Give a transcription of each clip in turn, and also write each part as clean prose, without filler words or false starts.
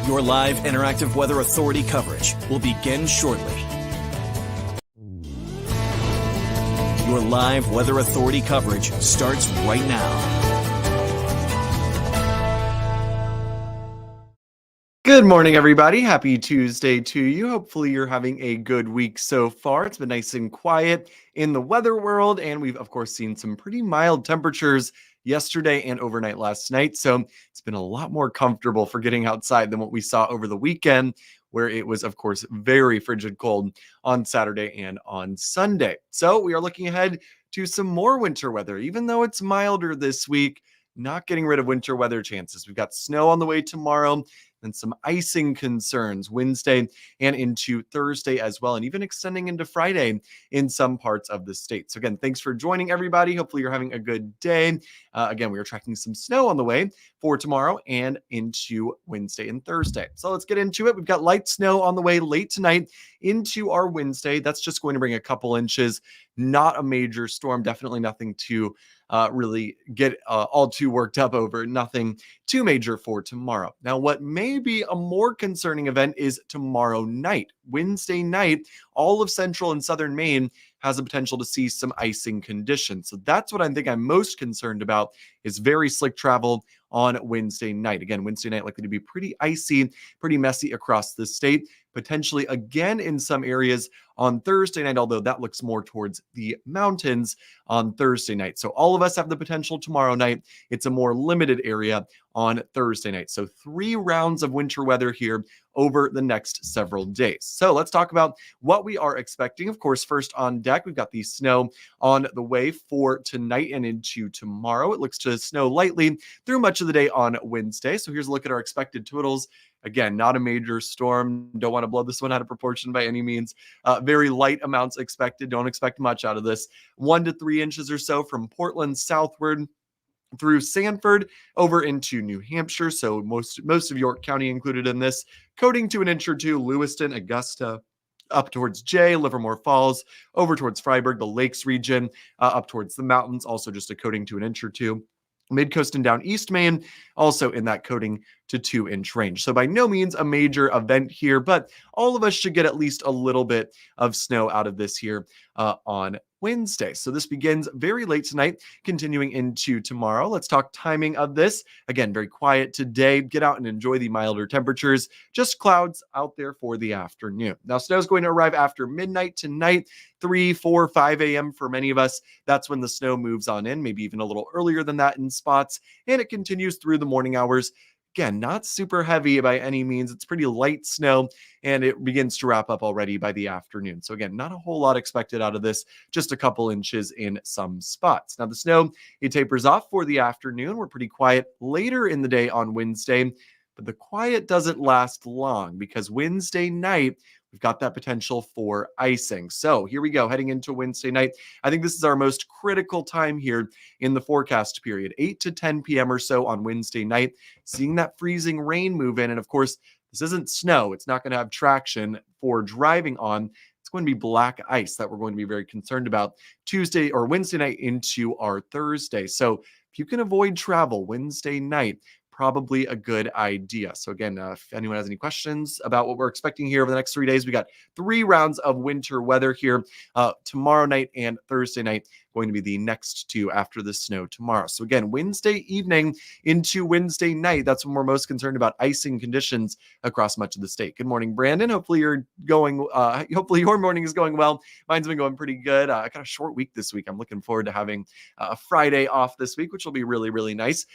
Your live interactive weather authority coverage will begin shortly. Your live weather authority coverage starts right now. Good morning, everybody. Happy Tuesday to you. Hopefully you're having a good week so far. It's been nice and quiet in the weather world, and we've, of course, seen some pretty mild temperatures yesterday and overnight last night. So it's been a lot more comfortable for getting outside than what we saw over the weekend, where it was, of course, very frigid cold on Saturday and on Sunday. So we are looking ahead to some more winter weather, even though it's milder this week. Not getting rid of winter weather chances. We've got snow on the way tomorrow and some icing concerns Wednesday and into Thursday as well, and even extending into Friday in some parts of the state. So again, thanks for joining, everybody. Hopefully you're having a good day. Again, we are tracking some snow on the way for tomorrow and into Wednesday and Thursday. So let's get into it. We've got light snow on the way late tonight into our Wednesday. That's just going to bring a couple inches. Not a major storm. Definitely nothing to really get all too worked up over. Nothing too major for tomorrow. Now, what may be a more concerning event is tomorrow night. Wednesday night, all of central and southern Maine has the potential to see some icing conditions. So that's what I think I'm most concerned about, is very slick travel on Wednesday night. Again, Wednesday night likely to be pretty icy, pretty messy across the state. Potentially again in some areas on Thursday night, although that looks more towards the mountains on Thursday night. So all of us have the potential tomorrow night. It's a more limited area on Thursday night. So 3 rounds of winter weather here over the next several days. So let's talk about what we are expecting. Of course, first on deck, we've got the snow on the way for tonight and into tomorrow. It looks to snow lightly through much of the day on Wednesday. So here's a look at our expected totals. Again, not a major storm. Don't want to blow this one out of proportion by any means. Very light amounts expected. Don't expect much out of this. 1 to 3 inches or so from Portland southward through Sanford over into New Hampshire. So most of York County included in this. Coating to 1 inch or 2, Lewiston, Augusta, up towards Jay, Livermore Falls, over towards Freiburg, the Lakes region, up towards the mountains, also just a coating to 1 inch or 2. Mid-coast and down East Maine, also in that coating to 2-inch range. So by no means a major event here, but all of us should get at least a little bit of snow out of this here on Wednesday. So this begins very late tonight, continuing into tomorrow. Let's talk timing of this. Again, very quiet today. Get out and enjoy the milder temperatures. Just clouds out there for the afternoon. Now, snow is going to arrive after midnight tonight, 3, 4, 5 a.m. for many of us. That's when the snow moves on in, maybe even a little earlier than that in spots, and it continues through the morning hours. Again, not super heavy by any means. It's pretty light snow, and it begins to wrap up already by the afternoon. So again, not a whole lot expected out of this, just a couple inches in some spots. Now the snow, it tapers off for the afternoon. We're pretty quiet later in the day on Wednesday, but the quiet doesn't last long because Wednesday night, we've got that potential for icing. So here we go, heading into Wednesday night. I think this is our most critical time here in the forecast period, 8 to 10 p.m. or so on Wednesday night, seeing that freezing rain move in. And of course, this isn't snow. It's not going to have traction for driving on. It's going to be black ice that we're going to be very concerned about Tuesday or Wednesday night into our Thursday. So if you can avoid travel Wednesday night, probably a good idea. So again, if anyone has any questions about what we're expecting here over the next 3 days, we got 3 rounds of winter weather here tomorrow night and Thursday night, going to be the next 2 after the snow tomorrow. So again, Wednesday evening into Wednesday night, that's when we're most concerned about icing conditions across much of the state. Good morning, Brandon. Hopefully hopefully your morning is going well. Mine's been going pretty good. I got a short week this week. I'm looking forward to having a Friday off this week, which will be really, really nice.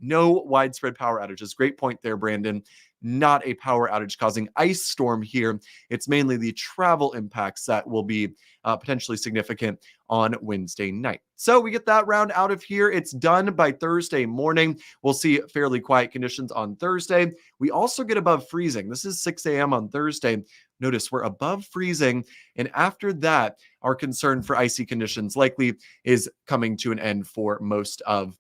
No widespread power outages. Great point there, Brandon. Not a power outage causing ice storm here. It's mainly the travel impacts that will be potentially significant on Wednesday night. So we get that round out of here. It's done by Thursday morning. We'll see fairly quiet conditions on Thursday. We also get above freezing. This is 6 a.m. on Thursday. Notice we're above freezing. And after that, our concern for icy conditions likely is coming to an end for most of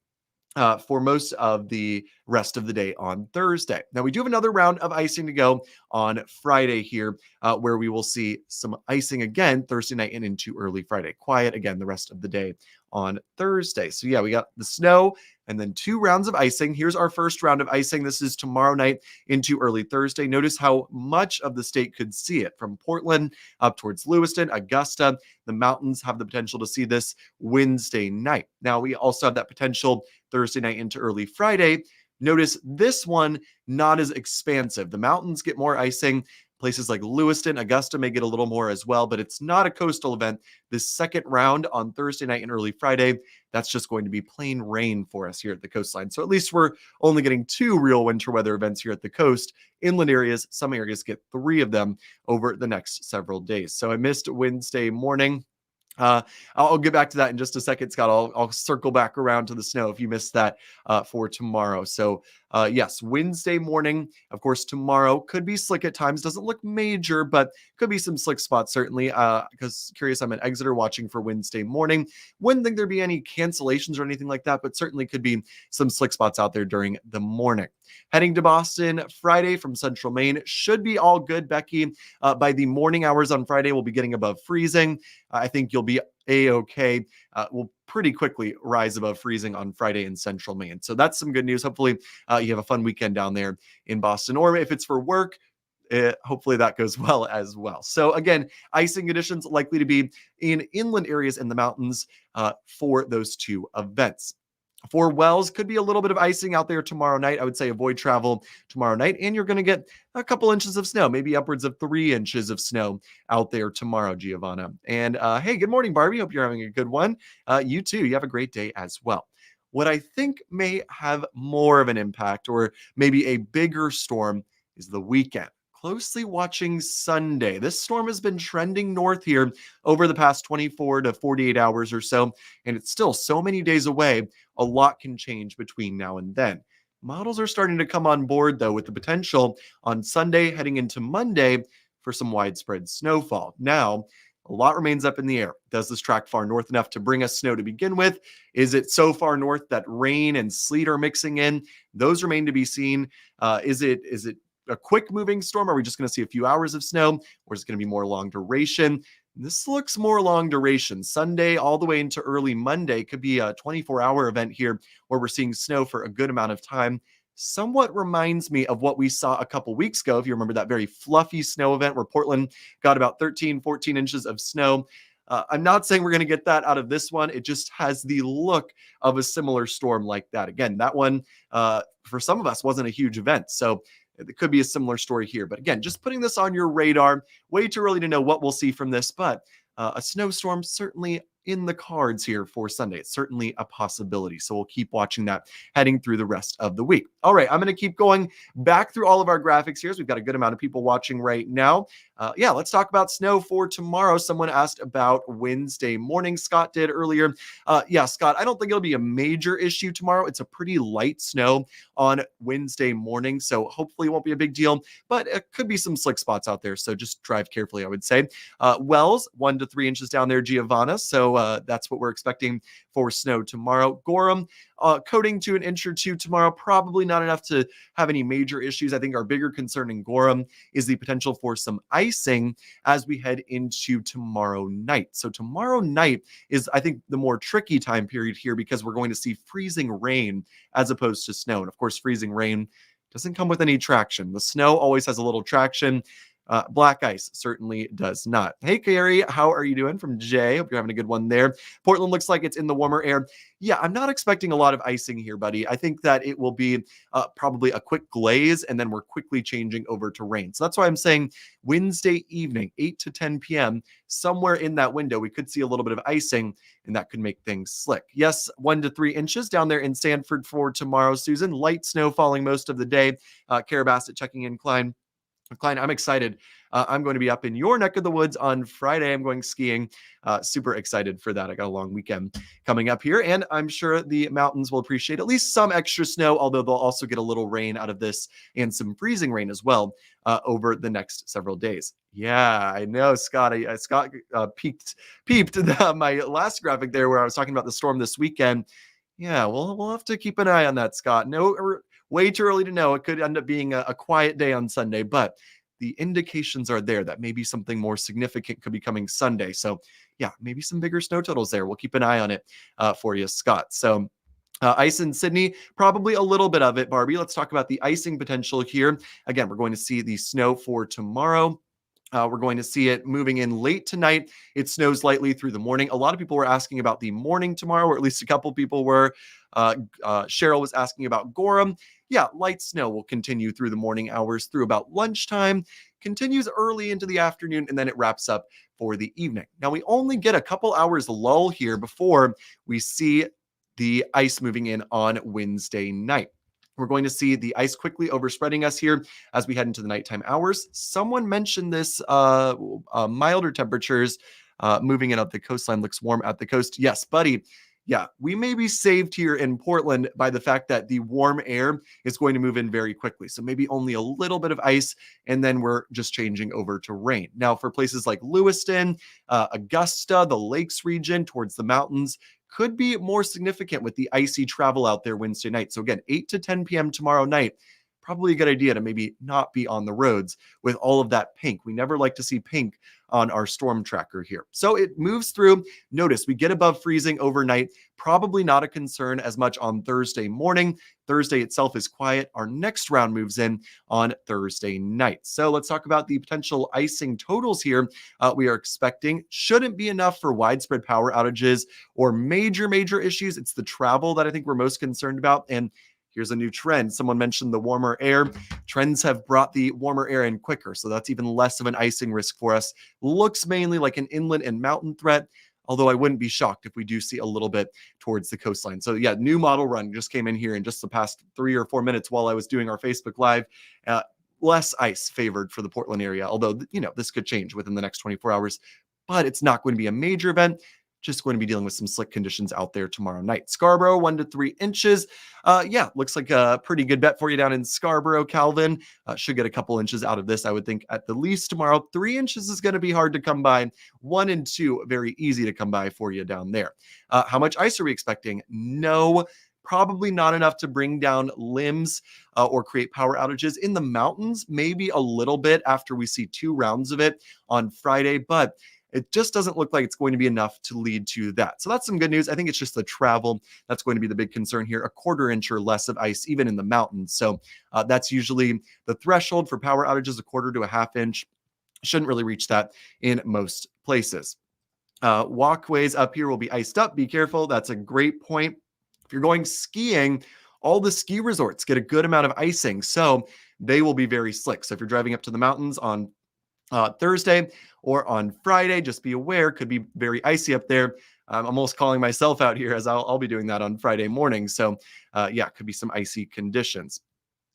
for most of the rest of the day on Thursday. Now, we do have another round of icing to go on Friday here, where we will see some icing again Thursday night and into early Friday. Quiet again the rest of the day on Thursday. So, yeah, we got the snow and then 2 rounds of icing. Here's our first round of icing. This is tomorrow night into early Thursday. Notice how much of the state could see it from Portland up towards Lewiston, Augusta. The mountains have the potential to see this Wednesday night. Now, we also have that potential Thursday night into early Friday. Notice this one, not as expansive. The mountains get more icing. Places like Lewiston, Augusta may get a little more as well, but it's not a coastal event. This second round on Thursday night and early Friday, that's just going to be plain rain for us here at the coastline. So at least we're only getting 2 real winter weather events here at the coast. Inland areas, some areas get 3 of them over the next several days. So I missed Wednesday morning. I'll get back to that in just a second, Scott. I'll circle back around to the snow if you missed that for tomorrow. So yes, Wednesday morning, of course, tomorrow could be slick at times. Doesn't look major, but could be some slick spots certainly. Because curious, I'm at Exeter watching for Wednesday morning. Wouldn't think there'd be any cancellations or anything like that, but certainly could be some slick spots out there during the morning. Heading to Boston Friday from central Maine. Should be all good, Becky. By the morning hours on Friday, we'll be getting above freezing. I think you'll be A-okay. We'll pretty quickly rise above freezing on Friday in central Maine. So that's some good news. Hopefully you have a fun weekend down there in Boston. Or if it's for work, hopefully that goes well as well. So again, icing conditions likely to be in inland areas in the mountains for those 2 events. For Wells, could be a little bit of icing out there tomorrow night. I would say avoid travel tomorrow night, and you're going to get a couple inches of snow, maybe upwards of 3 inches of snow out there tomorrow, Giovanna. And hey, good morning, Barbie. Hope you're having a good one. You too. You have a great day as well. What I think may have more of an impact or maybe a bigger storm is the weekend. Closely watching Sunday. This storm has been trending north here over the past 24 to 48 hours or so, and it's still so many days away. A lot can change between now and then. Models are starting to come on board, though, with the potential on Sunday heading into Monday for some widespread snowfall. Now, a lot remains up in the air. Does this track far north enough to bring us snow to begin with? Is it so far north that rain and sleet are mixing in? Those remain to be seen. Is it a quick moving storm? Are we just going to see a few hours of snow, or is it going to be more long duration? This looks more long duration. Sunday all the way into early Monday could be a 24-hour event here where we're seeing snow for a good amount of time. Somewhat reminds me of what we saw a couple weeks ago. If you remember that very fluffy snow event where Portland got about 13, 14 inches of snow. I'm not saying we're going to get that out of this one. It just has the look of a similar storm like that. Again, that one, for some of us, wasn't a huge event. So it could be a similar story here. But again, just putting this on your radar. Way too early to know what we'll see from this, but a snowstorm certainly in the cards here for Sunday. It's certainly a possibility. So we'll keep watching that heading through the rest of the week. All right, I'm going to keep going back through all of our graphics here. So we've got a good amount of people watching right now. Yeah, let's talk about snow for tomorrow. Someone asked about Wednesday morning. Scott did earlier. Yeah, Scott, I don't think it'll be a major issue tomorrow. It's a pretty light snow on Wednesday morning, so hopefully it won't be a big deal, but it could be some slick spots out there, so just drive carefully, I would say. Wells, 1 to 3 inches down there, Giovanna, so that's what we're expecting for snow tomorrow. Gorham, coating to an inch or 2 tomorrow, probably not enough to have any major issues. I think our bigger concern in Gorham is the potential for some icing as we head into tomorrow night. So tomorrow night is, I think, the more tricky time period here because we're going to see freezing rain as opposed to snow. And of course, freezing rain doesn't come with any traction. The snow always has a little traction. Black ice certainly does not. Hey, Carrie, how are you doing? From Jay. Hope you're having a good one there. Portland looks like it's in the warmer air. Yeah, I'm not expecting a lot of icing here, buddy. I think that it will be probably a quick glaze, and then we're quickly changing over to rain. So that's why I'm saying Wednesday evening, 8 to 10 p.m., somewhere in that window, we could see a little bit of icing, and that could make things slick. Yes, 1 to 3 inches down there in Sanford for tomorrow, Susan. Light snow falling most of the day. Cara Bassett checking in, Klein, I'm excited. I'm going to be up in your neck of the woods on Friday. I'm going skiing. Super excited for that. I got a long weekend coming up here, and I'm sure the mountains will appreciate at least some extra snow, although they'll also get a little rain out of this and some freezing rain as well over the next several days. Yeah, I know, Scott. Scott peeped my last graphic there where I was talking about the storm this weekend. Yeah, we'll have to keep an eye on that, Scott. No, way too early to know. It could end up being a quiet day on Sunday, but the indications are there that maybe something more significant could be coming Sunday. So, yeah, maybe some bigger snow totals there. We'll keep an eye on it for you, Scott. So, ice in Sydney, probably a little bit of it, Barbie. Let's talk about the icing potential here. Again, we're going to see the snow for tomorrow. We're going to see it moving in late tonight. It snows lightly through the morning. A lot of people were asking about the morning tomorrow, or at least a couple people were. Cheryl was asking about Gorham. Yeah, light snow will continue through the morning hours through about lunchtime, continues early into the afternoon, and then it wraps up for the evening. Now, we only get a couple hours lull here before we see the ice moving in on Wednesday night. We're going to see the ice quickly overspreading us here as we head into the nighttime hours. Someone mentioned this milder temperatures moving in up the coastline. Looks warm at the coast. Yes, buddy. Yeah, we may be saved here in Portland by the fact that the warm air is going to move in very quickly. So maybe only a little bit of ice, and then we're just changing over to rain. Now, for places like Lewiston, Augusta, the Lakes region, towards the mountains, could be more significant with the icy travel out there Wednesday night. So again, 8 to 10 p.m. tomorrow night, probably a good idea to maybe not be on the roads with all of that pink. We never like to see pink on our storm tracker here. So it moves through. Notice we get above freezing overnight. Probably not a concern as much on Thursday morning. Thursday itself is quiet. Our next round moves in on Thursday night. So let's talk about the potential icing totals here. We are expecting shouldn't be enough for widespread power outages or major issues. It's the travel that I think we're most concerned about. And here's a new trend. Someone mentioned the warmer air. Trends have brought the warmer air in quicker, so that's even less of an icing risk for us. Looks mainly like an inland and mountain threat, although I wouldn't be shocked if we do see a little bit towards the coastline. So yeah, new model run just came in here in just the past 3 or 4 minutes while I was doing our Facebook Live. Less ice favored for the Portland area, although, this could change within the next 24 hours, but it's not going to be a major event. Just going to be dealing with some slick conditions out there tomorrow night. Scarborough, 1 to 3 inches. Looks like a pretty good bet for you down in Scarborough, Calvin. Should get a couple inches out of this, I would think, at the least tomorrow. 3 inches is going to be hard to come by. 1 and 2, very easy to come by for you down there. How much ice are we expecting? No, probably not enough to bring down limbs or create power outages. In the mountains, maybe a little bit after we see 2 rounds of it on Friday, but it just doesn't look like it's going to be enough to lead to that. So that's some good news. I think it's just the travel that's going to be the big concern here. 1/4 inch or less of ice, even in the mountains. So that's usually the threshold for power outages, 1/4 to 1/2 inch. Shouldn't really reach that in most places. Walkways up here will be iced up. Be careful. That's a great point. If you're going skiing, all the ski resorts get a good amount of icing, so they will be very slick. So if you're driving up to the mountains on Thursday or on Friday, just be aware, could be very icy up there. I'm almost calling myself out here as I'll be doing that on Friday morning. So could be some icy conditions.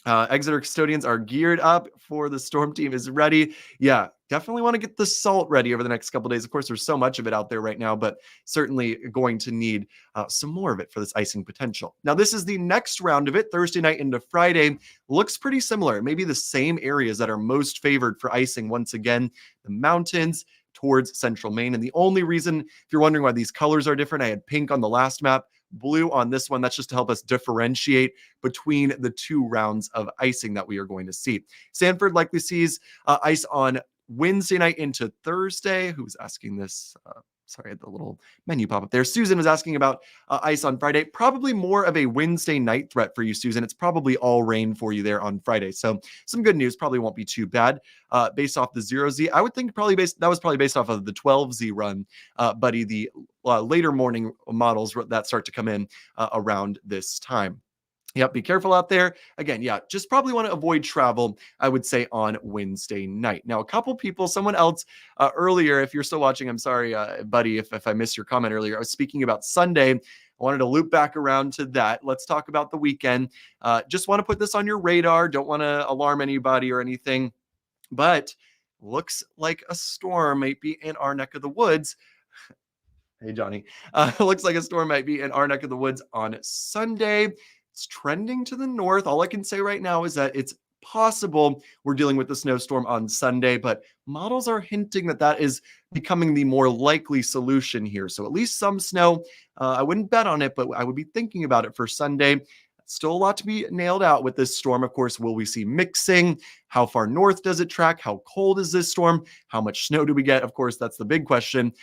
Exeter custodians are geared up for the storm team is ready. Yeah, definitely want to get the salt ready over the next couple of days. Of course, there's so much of it out there right now, but certainly going to need some more of it for this icing potential. Now, this is the next round of it, Thursday night into Friday. Looks pretty similar. Maybe the same areas that are most favored for icing. Once again, the mountains towards central Maine. And the only reason, if you're wondering why these colors are different, I had pink on the last map, blue on this one. That's just to help us differentiate between the 2 rounds of icing that we are going to see. Sanford likely sees ice on Wednesday night into Thursday. Who's asking this? Sorry, I had the little menu pop up there. Susan was asking about ice on Friday. Probably more of a Wednesday night threat for you, Susan. It's probably all rain for you there on Friday. So some good news. Probably won't be too bad. Based off the 0Z, I would think that was probably based off of the 12Z run, buddy. The later morning models that start to come in around this time. Yep, be careful out there. Again, just probably want to avoid travel, I would say, on Wednesday night. Now, a couple people, someone else earlier, if you're still watching, I'm sorry, buddy, if I missed your comment earlier. I was speaking about Sunday. I wanted to loop back around to that. Let's talk about the weekend. Just want to put this on your radar. Don't want to alarm anybody or anything, but looks like a storm might be in our neck of the woods. Hey, Johnny. Looks like a storm might be in our neck of the woods on Sunday. It's trending to the north. All I can say right now is that it's possible we're dealing with the snowstorm on Sunday, but models are hinting that that is becoming the more likely solution here. So at least some snow. I wouldn't bet on it, but I would be thinking about it for Sunday. Still a lot to be nailed out with this storm. Of course, will we see mixing? How far north does it track? How cold is this storm? How much snow do we get? Of course, that's the big question.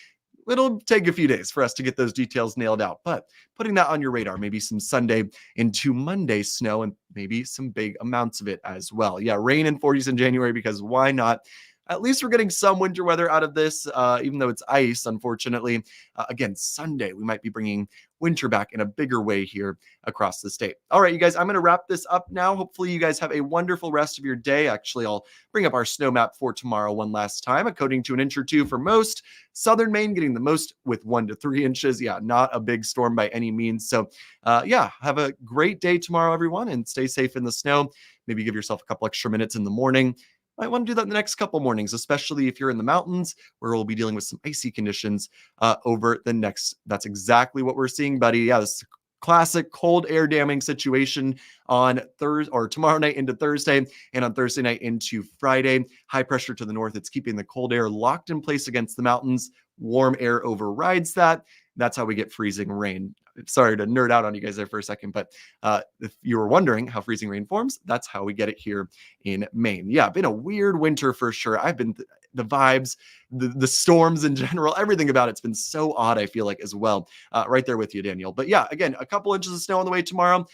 It'll take a few days for us to get those details nailed out, but putting that on your radar, maybe some Sunday into Monday snow and maybe some big amounts of it as well. Yeah, rain and 40s in January, because why not? At least we're getting some winter weather out of this, even though it's ice, unfortunately. Again, Sunday, we might be bringing winter back in a bigger way here across the state. All right, you guys, I'm going to wrap this up now. Hopefully you guys have a wonderful rest of your day. Actually, I'll bring up our snow map for tomorrow one last time. According to an inch or two for most. Southern Maine getting the most with 1 to 3 inches. Yeah, not a big storm by any means. So yeah, have a great day tomorrow, everyone, and stay safe in the snow. Maybe give yourself a couple extra minutes in the morning. Might want to do that in the next couple mornings, especially if you're in the mountains where we'll be dealing with some icy conditions over the next. That's exactly what we're seeing, buddy. Yeah, this is a classic cold air damming situation on Thursday or tomorrow night into Thursday, and on Thursday night into Friday. High pressure to the north. It's keeping the cold air locked in place against the mountains. Warm air overrides that. That's how we get freezing rain. Sorry to nerd out on you guys there for a second, but if you were wondering how freezing rain forms, that's how we get it here in Maine. Yeah, been a weird winter for sure. The vibes, the storms in general, everything about it's been so odd, I feel like, as well. Right there with you, Daniel. But yeah, again, a couple inches of snow on the way tomorrow.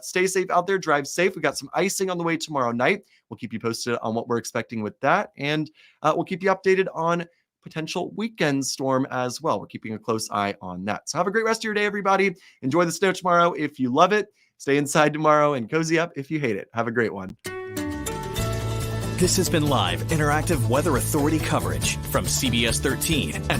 Stay safe out there, drive safe. We got some icing on the way tomorrow night. We'll keep you posted on what we're expecting with that, and we'll keep you updated on potential weekend storm as well. We're keeping a close eye on that. So have a great rest of your day, everybody. Enjoy the snow tomorrow if you love it. Stay inside tomorrow and cozy up if you hate it. Have a great one. This has been live interactive Weather Authority coverage from CBS 13 and